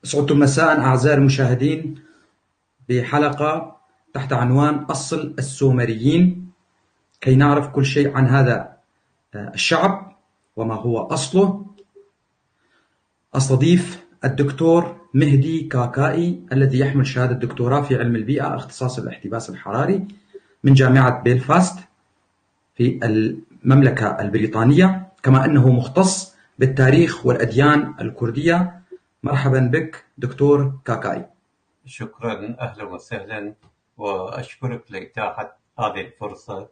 أسعدتم مساء أعزائي المشاهدين بحلقة تحت عنوان أصل السومريين كي نعرف كل شيء عن هذا الشعب وما هو أصله. أستضيف الدكتور مهدي كاكائي الذي يحمل شهادة دكتوراه في علم البيئة اختصاص الاحتباس الحراري من جامعة بيلفاست في المملكة البريطانية، كما أنه مختص بالتاريخ والأديان الكردية. مرحبا بك دكتور كاكائي. شكرا، أهلا وسهلا، وأشكرك لإتاحة هذه الفرصة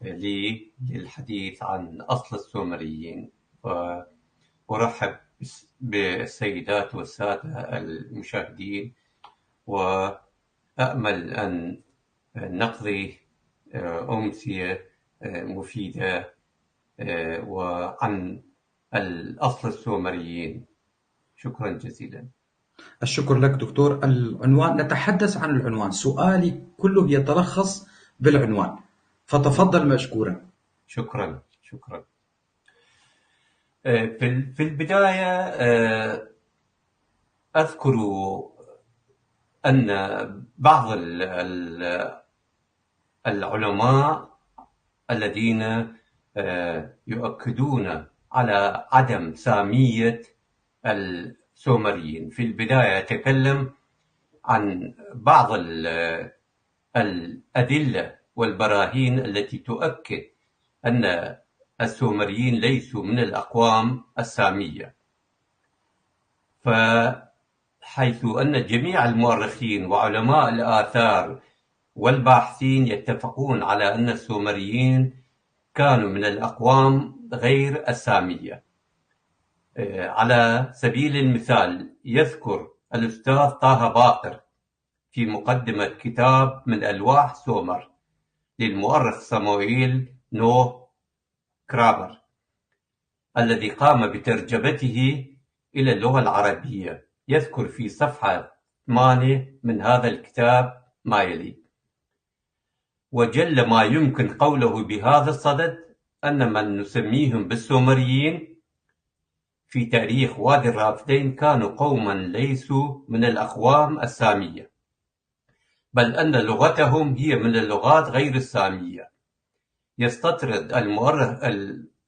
لي للحديث عن أصل السومريين، وأرحب بالسيدات والسادة المشاهدين، وأأمل أن نقضي أمسية مفيدة وعن الأصل السومريين. شكرا جزيلا. الشكر لك دكتور. العنوان، نتحدث عن العنوان، سؤالي كله يتلخص بالعنوان، فتفضل مشكورا. شكرا. في البداية أذكر أن بعض العلماء الذين يؤكدون على عدم سامية السومريين، في البداية أتكلم عن بعض الأدلة والبراهين التي تؤكد أن السومريين ليسوا من الأقوام السامية، فحيث أن جميع المؤرخين وعلماء الآثار والباحثين يتفقون على أن السومريين كانوا من الأقوام غير السامية. على سبيل المثال يذكر الأستاذ طه باقر في مقدمة كتاب من ألواح سومر للمؤرخ صموئيل نوح كرابر الذي قام بترجمته إلى اللغة العربية، يذكر في صفحة 8 من هذا الكتاب ما يلي: وجل ما يمكن قوله بهذا الصدد أن من نسميهم بالسومريين في تاريخ وادي الرافدين كانوا قوما ليسوا من الأقوام السامية، بل أن لغتهم هي من اللغات غير السامية. يستطرد المؤرخ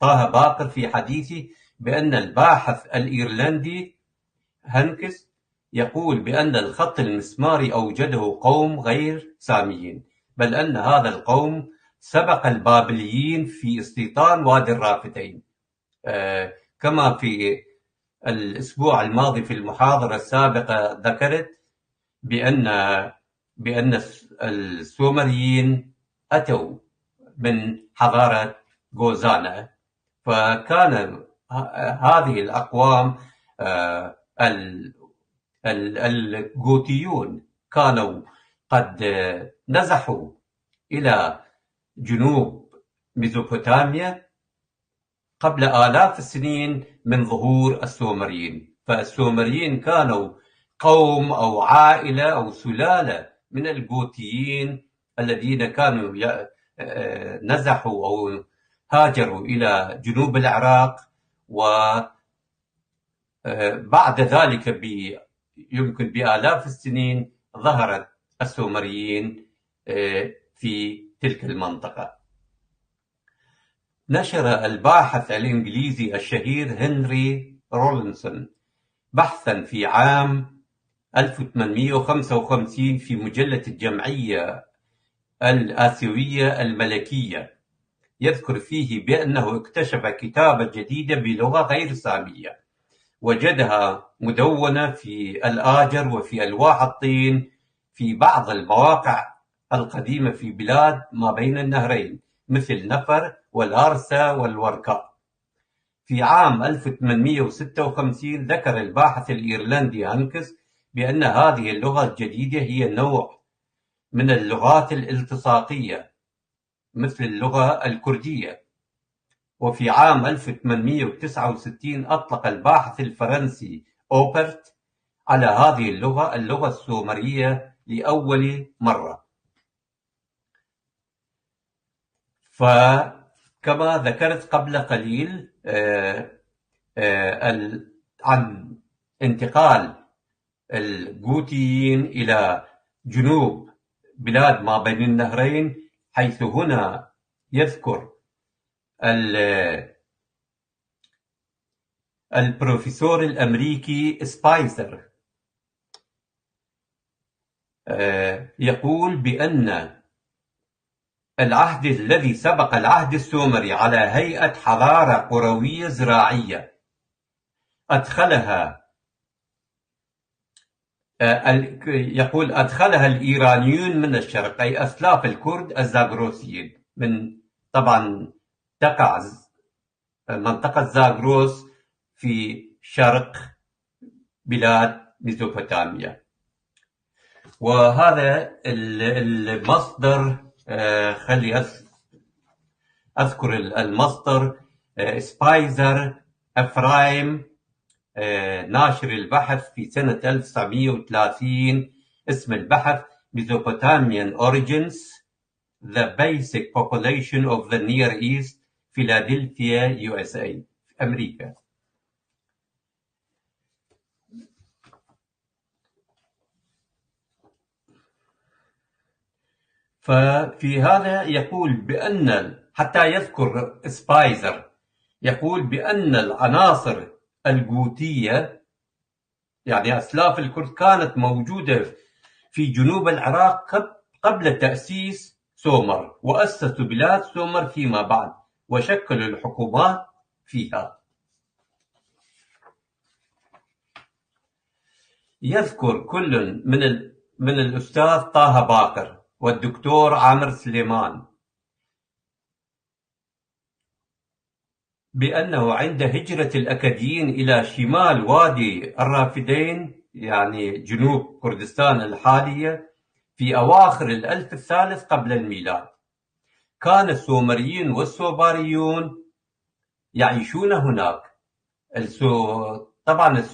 طه باقر في حديثه بأن الباحث الإيرلندي هنكس يقول بأن الخط المسماري أوجده قوم غير ساميين، بل أن هذا القوم سبق البابليين في استيطان وادي الرافتين. كما في الأسبوع الماضي في المحاضرة السابقة ذكرت بأن السومريين أتوا من حضارة غوزانا، فكان هذه الأقوام الغوتيون كانوا قد نزحوا إلى جنوب ميزوبوتاميا قبل آلاف السنين من ظهور السومريين. فالسومريين كانوا قوم أو عائلة أو سلالة من الغوتيين الذين كانوا نزحوا أو هاجروا إلى جنوب العراق، وبعد ذلك يمكن بآلاف السنين ظهرت السومريين في تلك المنطقة. نشر الباحث الإنجليزي الشهير هنري رولينسون بحثا في عام 1855 في مجلة الجمعية الآسيوية الملكية، يذكر فيه بأنه اكتشف كتابة جديدة بلغة غير سامية، وجدها مدونة في الآجر وفي ألواح الطين في بعض المواقع القديمة في بلاد ما بين النهرين مثل نفر والهارسة والوركاء. في عام 1856 ذكر الباحث الإيرلندي هانكس بأن هذه اللغة الجديدة هي نوع من اللغات الالتصاقية مثل اللغة الكردية. وفي عام 1869 أطلق الباحث الفرنسي أوبرت على هذه اللغة السومرية لأول مرة. فكما ذكرت قبل قليل عن انتقال الجوتيين إلى جنوب بلاد ما بين النهرين، حيث هنا يذكر البروفيسور الأمريكي سبايسر يقول بأن العهد الذي سبق العهد السومري على هيئة حضارة قروية زراعية يقول أدخلها الإيرانيون من الشرق، أي أسلاف الكرد الزاغروسيين. طبعا تقع منطقة زاغروس في شرق بلاد ميزوبوتاميا. وهذا المصدر، خلي أذكر المصدر، سبايزر أفرايم، ناشر البحث في سنة 1930. اسم البحث Mesopotamian Origins, The Basic Population of the Near East, فيلادلفيا USA، أمريكا. ففي هذا يقول بأن، حتى يذكر سبايزر، يقول بأن العناصر الجوتية يعني أسلاف الكرد كانت موجودة في جنوب العراق قبل تأسيس سومر، وأسسوا بلاد سومر فيما بعد وشكلوا الحكومات فيها. يذكر كل من الأستاذ طه باقر والدكتور عامر سليمان بأنه عند هجرة الأكديين إلى شمال وادي الرافدين، يعني جنوب كردستان الحالية، في أواخر الألف الثالث قبل الميلاد، كان السومريين والسوباريون يعيشون هناك. طبعا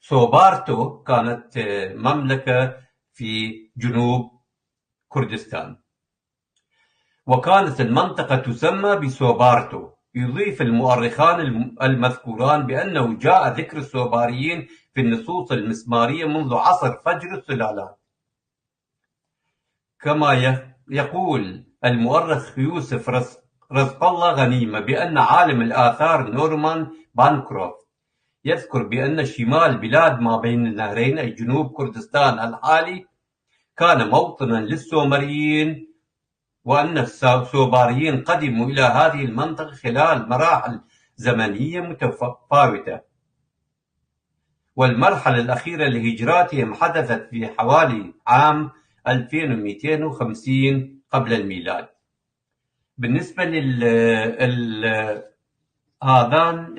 سوبارتو كانت مملكة في جنوب كردستان، وكانت المنطقة تسمى بسوبارتو. يضيف المؤرخان المذكوران بأنه جاء ذكر السوباريين في النصوص المسمارية منذ عصر فجر السلالات. كما يقول المؤرخ يوسف رزق الله غنيمة بأن عالم الآثار نورمان بانكروفت يذكر بأن شمال بلاد ما بين النهرين، أي جنوب كردستان الحالي، كان موطنا للسومريين، وأن السوباريين قدموا إلى هذه المنطقة خلال مراحل زمنية متفاوتة، والمرحلة الأخيرة لهجراتهم حدثت في حوالي عام 2250 قبل الميلاد. بالنسبة هذان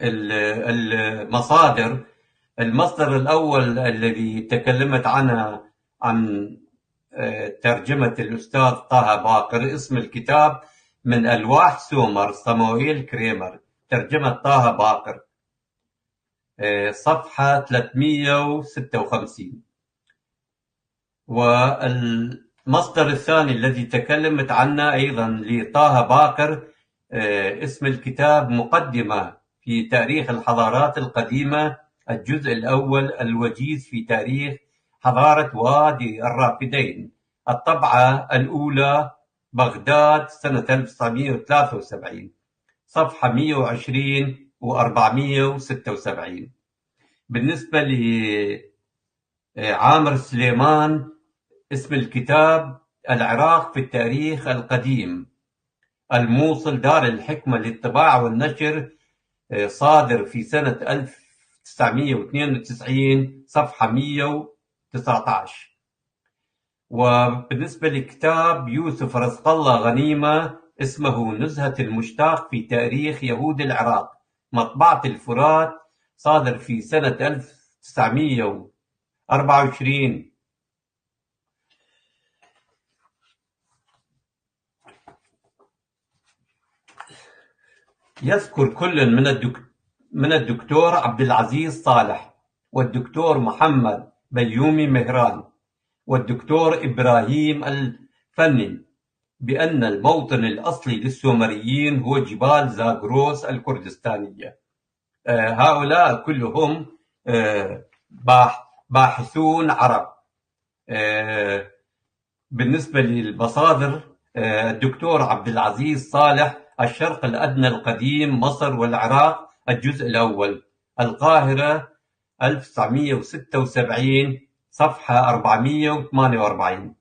المصادر، المصدر الأول الذي تكلمت عنه عن ترجمة الأستاذ طه باقر، اسم الكتاب من ألواح سومر، صموئيل كريمر، ترجمة طه باقر، صفحة 356. والمصدر الثاني الذي تكلمت عنه أيضا لطه باقر، اسم الكتاب مقدمة في تاريخ الحضارات القديمة، الجزء الأول، الوجيز في تاريخ حضارة وادي الرافدين، الطبعة الأولى، بغداد، سنة 1973، صفحة 120 و476. بالنسبة لعامر سليمان، اسم الكتاب العراق في التاريخ القديم، الموصل، دار الحكمة للطباعة والنشر، صادر في سنة 1992، صفحة 119. وبالنسبة لكتاب يوسف رزق الله غنيمة، اسمه نزهة المشتاق في تاريخ يهود العراق، مطبعة الفرات، صادر في سنة 1924. يذكر كل من الدكتور عبد العزيز صالح والدكتور محمد بيومي مهران والدكتور إبراهيم الفني بأن الموطن الأصلي للسومريين هو جبال زاغروس الكردستانية، هؤلاء كلهم باحثون عرب. بالنسبة للمصادر، الدكتور عبد العزيز صالح، الشرق الأدنى القديم، مصر والعراق، الجزء الأول، القاهرة 1976، صفحة 448.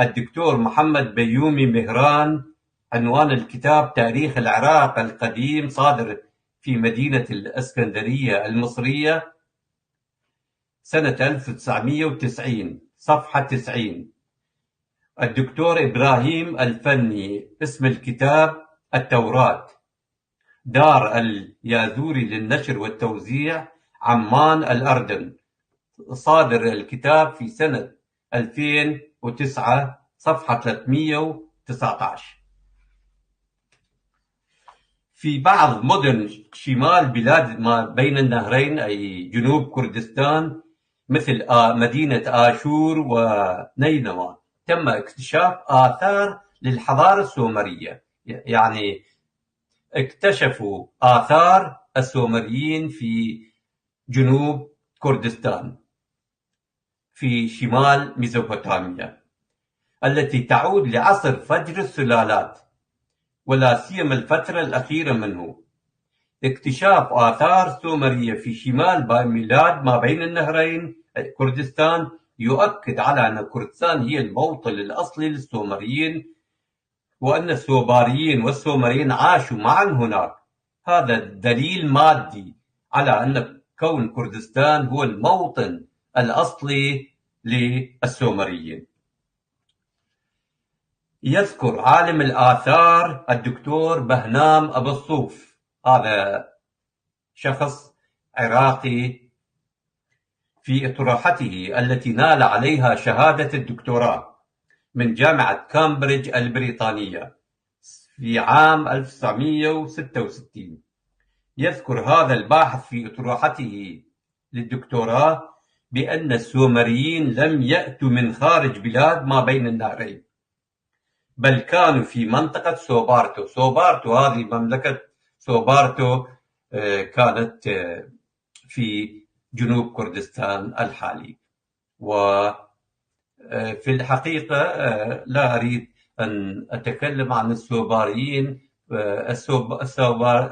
الدكتور محمد بيومي مهران، عنوان الكتاب تاريخ العراق القديم، صادر في مدينة الإسكندرية المصرية سنة 1990، صفحة 90. الدكتور إبراهيم الفني، اسم الكتاب التوراة، دار اليازوري للنشر والتوزيع، عمان الأردن، صادر الكتاب في سنة 2009، صفحة 319. في بعض مدن شمال بلاد ما بين النهرين أي جنوب كردستان مثل مدينة آشور ونينوى تم اكتشاف آثار للحضارة السومرية. يعني اكتشفوا آثار السومريين في جنوب كردستان في شمال ميزوبوتاميا، التي تعود لعصر فجر السلالات، ولا سيما الفترة الأخيرة منه. اكتشاف آثار سومرية في شمال بلاد ما بين النهرين كردستان يؤكد على أن كردستان هي الموطن الأصلي للسومريين، وأن السوباريين والسومريين عاشوا معا هناك. هذا دليل مادي على أن كون كردستان هو الموطن الأصلي للسومريين. يذكر عالم الآثار الدكتور بهنام أبو الصوف، هذا شخص عراقي، في أطروحته التي نال عليها شهادة الدكتوراه من جامعة كامبريدج البريطانية في عام 1966. يذكر هذا الباحث في أطروحته للدكتوراه بأن السومريين لم يأتوا من خارج بلاد ما بين النهرين، بل كانوا في منطقة سوبارتو. سوبارتو هذه مملكة سوبارتو كانت في جنوب كردستان الحالي. وفي الحقيقة لا أريد أن أتكلم عن السوباريين.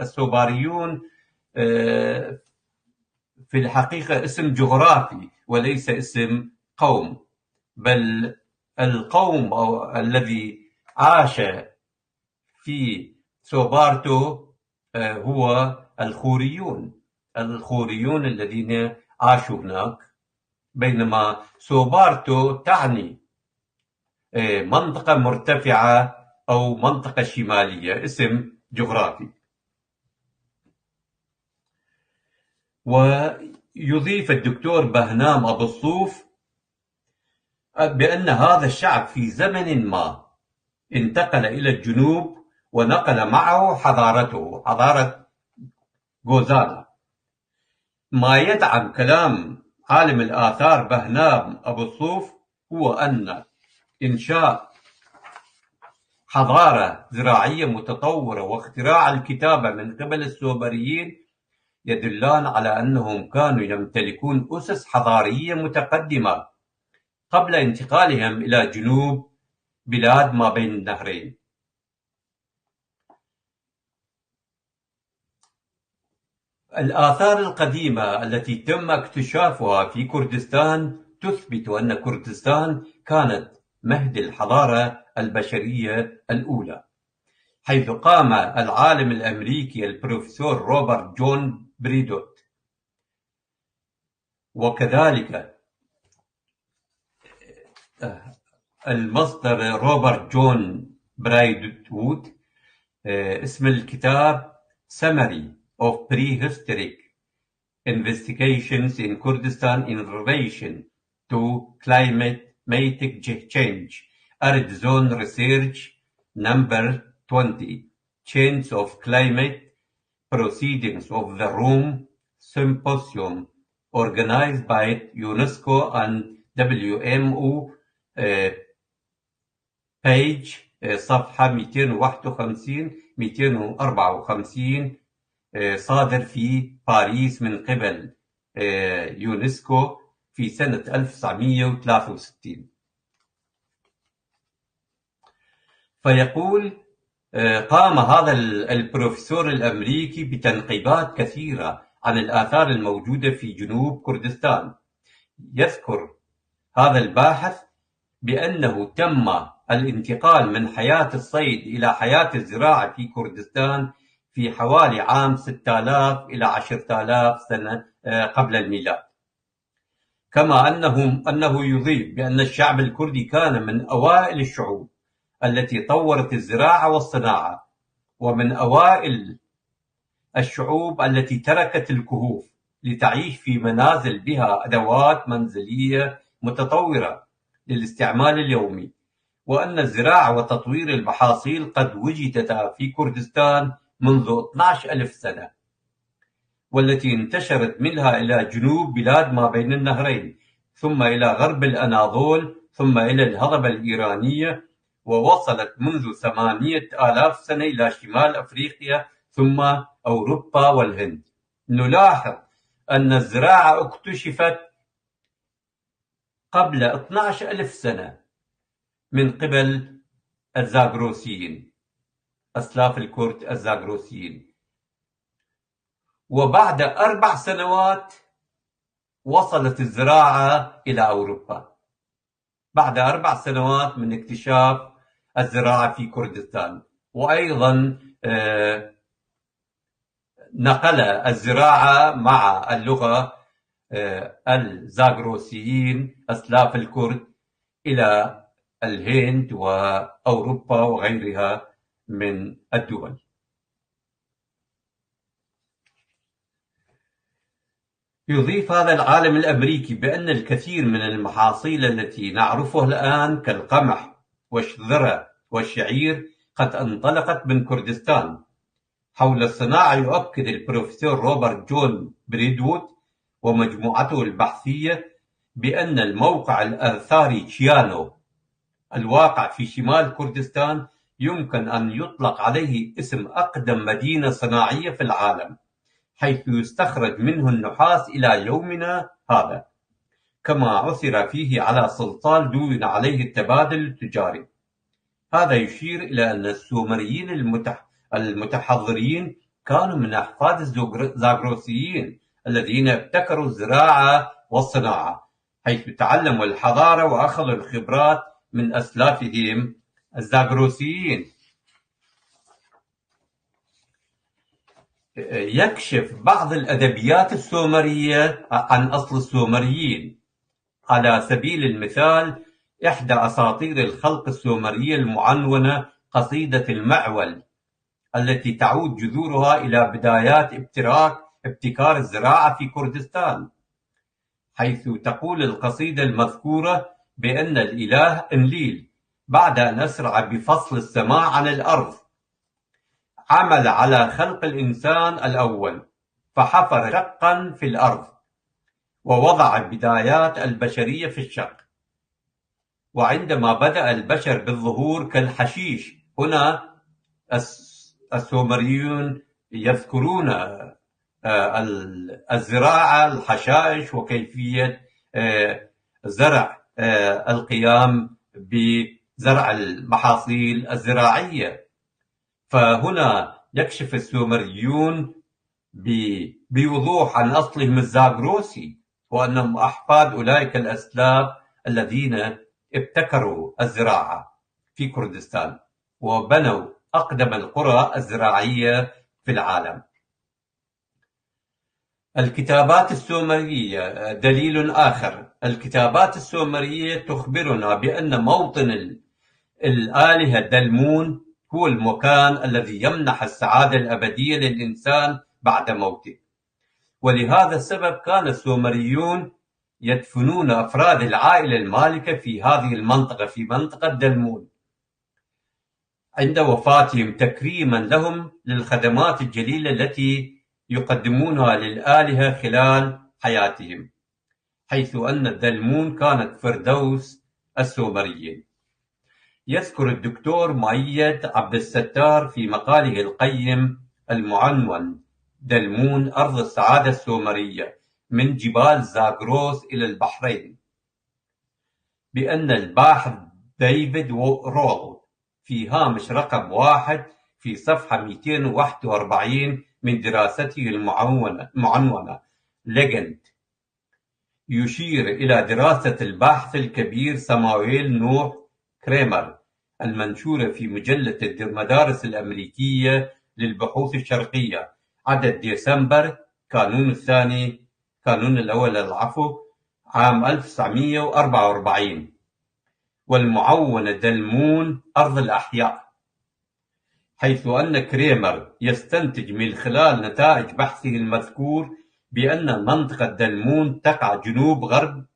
السوباريون في الحقيقة اسم جغرافي وليس اسم قوم، بل القوم الذي عاش في سوبارتو هو الخوريون الذين عاشوا هناك، بينما سوبارتو تعني منطقة مرتفعة أو منطقة شمالية، اسم جغرافي. ويضيف الدكتور بهنام أبو الصوف بأن هذا الشعب في زمن ما انتقل إلى الجنوب ونقل معه حضارته، حضارة غوزانا. ما يدعم كلام عالم الآثار بهنام أبو الصوف هو أن إنشاء حضارة زراعية متطورة واختراع الكتابة من قبل السومريين يدلان على أنهم كانوا يمتلكون أسس حضارية متقدمة قبل انتقالهم إلى جنوب بلاد ما بين النهرين. الآثار القديمة التي تم اكتشافها في كردستان تثبت أن كردستان كانت مهد الحضارة البشرية الأولى، حيث قام العالم الأمريكي البروفيسور روبرت جون بريدوت، وكذلك المصدر روبرت جون برايدوت. اسم الكتاب Summary of Prehistoric Investigations in Kurdistan in Relation to Climatic Change, Arid Zone Research Number 20, Change of Climate, Proceedings of the Rome Symposium, organized by UNESCO and WMO, page صفحة 251-254 صادر في باريس من قبل يونسكو في سنة 1963. فيقول: قام هذا البروفيسور الأمريكي بتنقيبات كثيرة عن الآثار الموجودة في جنوب كردستان. يذكر هذا الباحث بأنه تم الانتقال من حياة الصيد إلى حياة الزراعة في كردستان في حوالي عام 6000 إلى 10000 سنة قبل الميلاد. كما أنه يضيف بأن الشعب الكردي كان من أوائل الشعوب التي طورت الزراعة والصناعة، ومن أوائل الشعوب التي تركت الكهوف لتعيش في منازل بها أدوات منزلية متطورة للاستعمال اليومي، وأن الزراعة وتطوير المحاصيل قد وجدتا في كردستان منذ 12,000 سنة، والتي انتشرت منها إلى جنوب بلاد ما بين النهرين، ثم إلى غرب الأناضول، ثم إلى الهضبة الإيرانية، ووصلت منذ 8,000 سنة إلى شمال أفريقيا ثم أوروبا والهند. نلاحظ أن الزراعة اكتشفت قبل 12,000 سنة من قبل الزاغروسيين، أسلاف الكرد الزاغروسيين، وبعد 4 سنوات وصلت الزراعة إلى أوروبا، بعد 4 سنوات من اكتشاف الزراعة في كردستان. وأيضا نقل الزراعة مع اللغة الزاغروسيين أسلاف الكرد إلى الهند وأوروبا وغيرها من الدول. يضيف هذا العالم الأمريكي بأن الكثير من المحاصيل التي نعرفها الآن كالقمح والذرة والشعير قد انطلقت من كردستان. حول الصناعة يؤكد البروفيسور روبرت جون بريدوود ومجموعته البحثية بأن الموقع الآثاري تشيانو الواقع في شمال كردستان يمكن أن يطلق عليه اسم أقدم مدينة صناعية في العالم، حيث يستخرج منه النحاس إلى يومنا هذا، كما عثر فيه على صلصال دون عليه التبادل التجاري. هذا يشير إلى أن السومريين المتحضرين كانوا من أحفاد الزاغروسيين الذين ابتكروا الزراعة والصناعة، حيث تعلموا الحضارة وأخذوا الخبرات من أسلافهم الزاغروسيين. يكشف بعض الأدبيات السومرية عن أصل السومريين. على سبيل المثال، إحدى أساطير الخلق السومرية المعنونة قصيدة المعول، التي تعود جذورها إلى بدايات ابتكار الزراعة في كردستان، حيث تقول القصيدة المذكورة بأن الإله إنليل بعد أن أسرع بفصل السماء عن الأرض عمل على خلق الإنسان الأول، فحفر شقا في الأرض ووضع بدايات البشرية في الشق. وعندما بدأ البشر بالظهور كالحشيش، هنا السومريون يذكرون الزراعة، الحشائش، وكيفية زرع القيام بزرع المحاصيل الزراعية. فهنا يكشف السومريون بوضوح عن أصلهم الزاغروسي، وأنهم أحفاد أولئك الأسلاف الذين ابتكروا الزراعة في كردستان وبنوا أقدم القرى الزراعية في العالم. الكتابات السومرية دليل آخر. الكتابات السومرية تخبرنا بأن موطن الآلهة دلمون هو المكان الذي يمنح السعادة الأبدية للإنسان بعد موته، ولهذا السبب كان السومريون يدفنون أفراد العائلة المالكة في هذه المنطقة، في منطقة دلمون، عند وفاتهم، تكريما لهم للخدمات الجليلة التي يقدمونها للآلهة خلال حياتهم، حيث أن دلمون كانت فردوس السومريين. يذكر الدكتور مؤيد عبد الستار في مقاله القيم المعنون دلمون أرض السعادة السومرية من جبال زاغروس إلى البحرين، بأن الباحث ديفيد رول في هامش رقم 1 في صفحة 241 من دراسته المعنونة ليجند يشير إلى دراسة الباحث الكبير سامويل نوح كريمر المنشورة في مجلة المدارس الأمريكية للبحوث الشرقية عدد ديسمبر كانون الأول عام 1944، والمعونة دلمون أرض الأحياء، حيث أن كريمر يستنتج من خلال نتائج بحثه المذكور بأن منطقة دلمون تقع جنوب غرب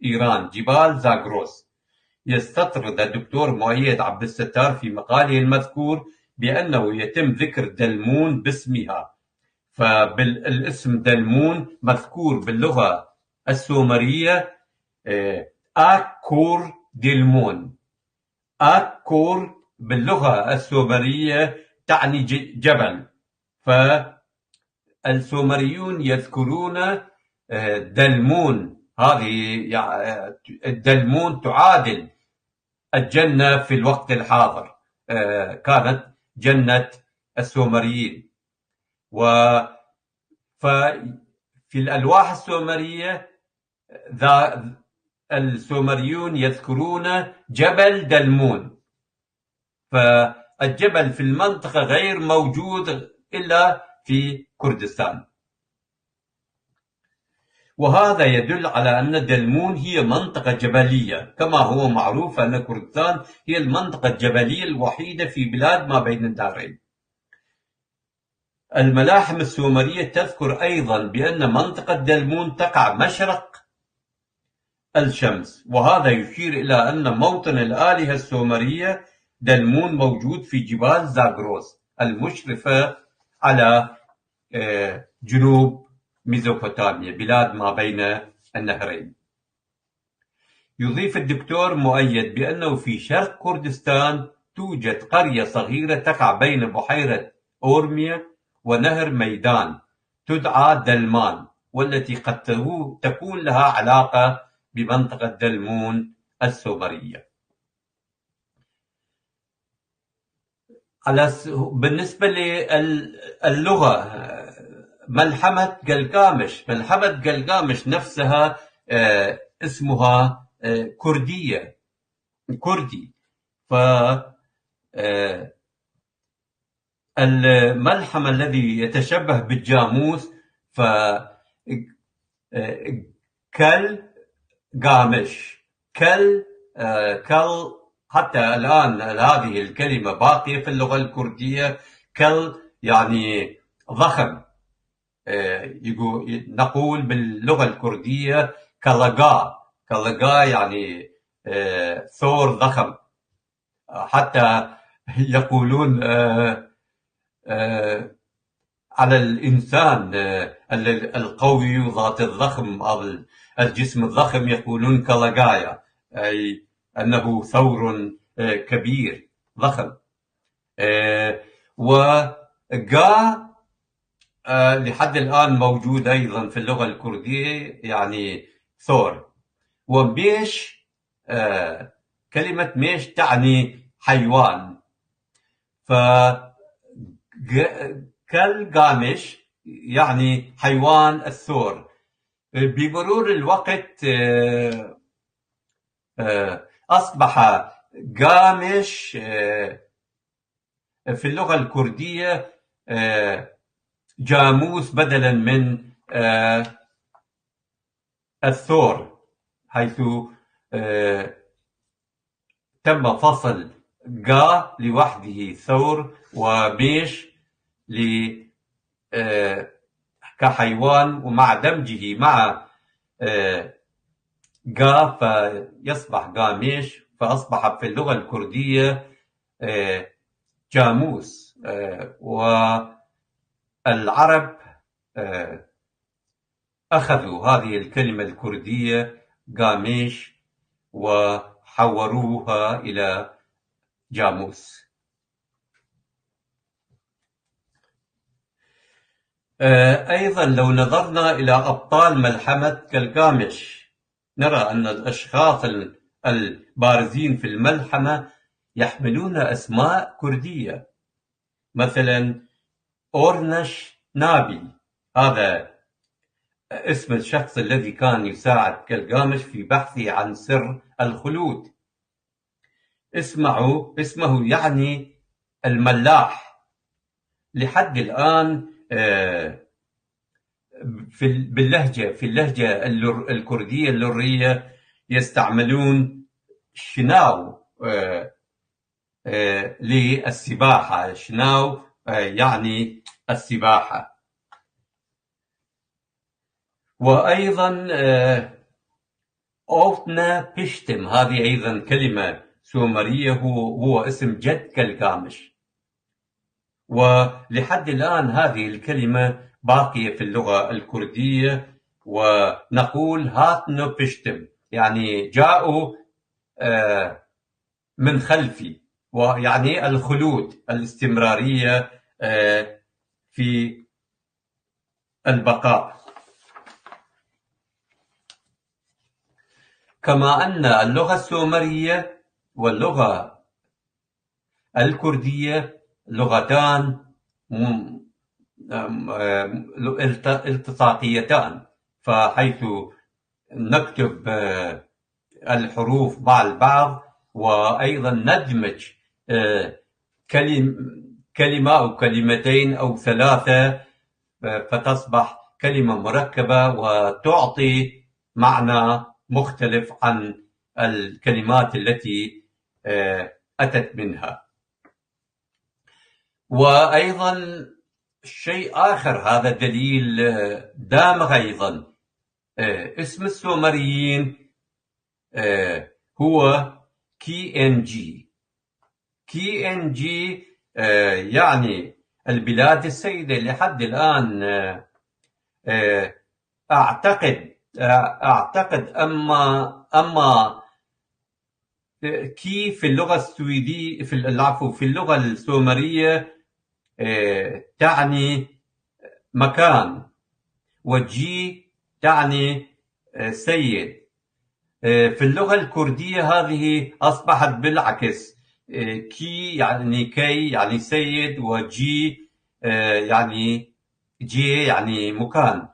إيران جبال زاغروس. يستطرد الدكتور مؤيد عبد الستار في مقاله المذكور بأنه يتم ذكر دلمون باسمها، فالاسم دلمون مذكور باللغة السومرية آكور دلمون. آكور باللغة السومرية تعني جبل، فالسومريون يذكرون دلمون، هذه دلمون تعادل الجنة في الوقت الحاضر، كانت جنة السومريين. ففي الألواح السومرية السومريون يذكرون جبل دلمون، فالجبل في المنطقة غير موجود إلا في كردستان، وهذا يدل على أن دلمون هي منطقة جبلية، كما هو معروف أن كردستان هي المنطقة الجبلية الوحيدة في بلاد ما بين النهرين. الملاحم السومرية تذكر أيضا بأن منطقة دلمون تقع مشرق الشمس، وهذا يشير إلى أن موطن الآلهة السومرية دلمون موجود في جبال زاغروس المشرفة على جنوب ميزوبوتاميا، بلاد ما بين النهرين. يضيف الدكتور مؤيد بأنه في شرق كردستان توجد قرية صغيرة تقع بين بحيرة أورميا ونهر ميدان تدعى دلمان، والتي قد تكون لها علاقة بمنطقة دلمون السومرية. بالنسبة للغة، ملحمة قلقامش نفسها اسمها كردي، الملحمة الذي يتشبه بالجاموس كل قامش كل حتى الآن هذه الكلمة باقية في اللغة الكردية. كل يعني ضخم، نقول باللغة الكردية كلغا يعني ثور ضخم. حتى يقولون على الإنسان القوي ذات الضخم أو الجسم الضخم يقولون كلغايا، أي أنه ثور كبير ضخم. وغا لحد الآن موجود أيضا في اللغة الكردية، يعني ثور. وميش، كلمة ميش تعني حيوان، كالقامش يعني حيوان الثور. بمرور الوقت أصبح قامش في اللغة الكردية جاموس بدلا من الثور، حيث تم فصل قا لوحده ثور وميش كحيوان، ومع دمجه مع قا فيصبح قاميش، فأصبح في اللغة الكردية جاموس. والعرب أخذوا هذه الكلمة الكردية قاميش وحوروها إلى جاموس. أيضا لو نظرنا إلى أبطال ملحمة كلغامش نرى أن الأشخاص البارزين في الملحمة يحملون أسماء كردية، مثلا أورنش نابي، هذا اسم الشخص الذي كان يساعد كلغامش في بحثه عن سر الخلود. اسمه يعني الملاح. لحد الآن في اللهجة الكردية اللرية يستعملون شناو للسباحة. شناو يعني السباحة. وأيضا أوتنا بيشتم، هذه أيضا كلمة سومرية، هو اسم جد كلغامش. ولحد الآن هذه الكلمة باقية في اللغة الكردية، ونقول هاتنو بيشتم، يعني جاءوا من خلفي، ويعني الخلود، الاستمرارية في البقاء. كما أن اللغة السومرية واللغة الكردية لغتان التصاقيتان، فحيث نكتب الحروف مع البعض، وأيضا ندمج كلمة أو كلمتين أو ثلاثة فتصبح كلمة مركبة وتعطي معنى مختلف عن الكلمات التي أتت منها. وأيضا شيء آخر، هذا دليل دامغ أيضا. اسم السومريين هو KNG. KNG يعني البلاد السيدة. لحد الآن أعتقد أما كي في اللغة السويدية، في اللغة السومرية تعني مكان، وجي تعني سيد. في اللغة الكردية هذه أصبحت بالعكس، كي يعني كي يعني سيد، وجي يعني جي يعني مكان.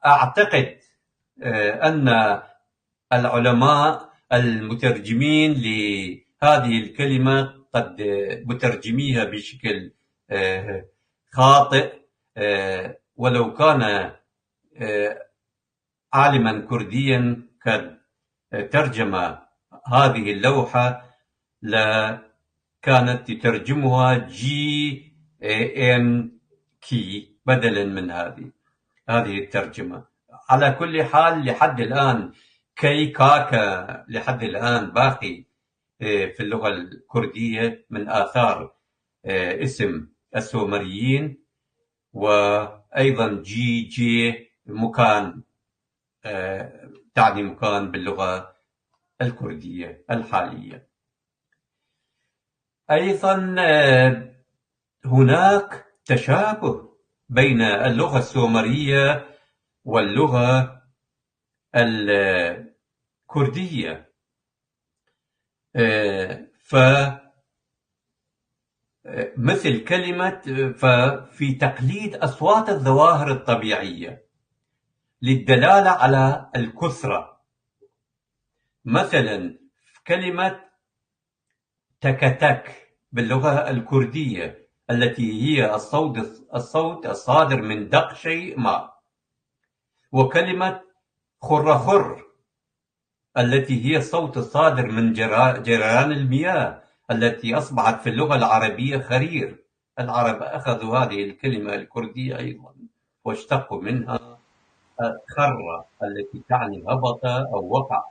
أعتقد أن العلماء المترجمين لهذه الكلمة قد مترجميها بشكل خاطئ، ولو كان عالما كرديا قد ترجم هذه اللوحة لكانت تترجمها GAMK بدلا من هذه الترجمة. على كل حال لحد الآن كي كاكا لحد الآن باقي في اللغة الكردية من آثار اسم السومريين. وأيضا جي مكان، تعني مكان باللغة الكردية الحالية. أيضا هناك تشابه بين اللغة السومرية واللغة الكردية. مثل كلمة في تقليد أصوات الظواهر الطبيعية للدلالة على الكثرة. مثلا كلمة تكتك باللغة الكردية التي هي الصوت الصادر من دق شيء ما، وكلمة خرخر التي هي الصوت الصادر من جريان المياه التي أصبحت في اللغة العربية خرير. العرب أخذوا هذه الكلمة الكردية أيضا واشتقوا منها خر التي تعني هبط أو وقع.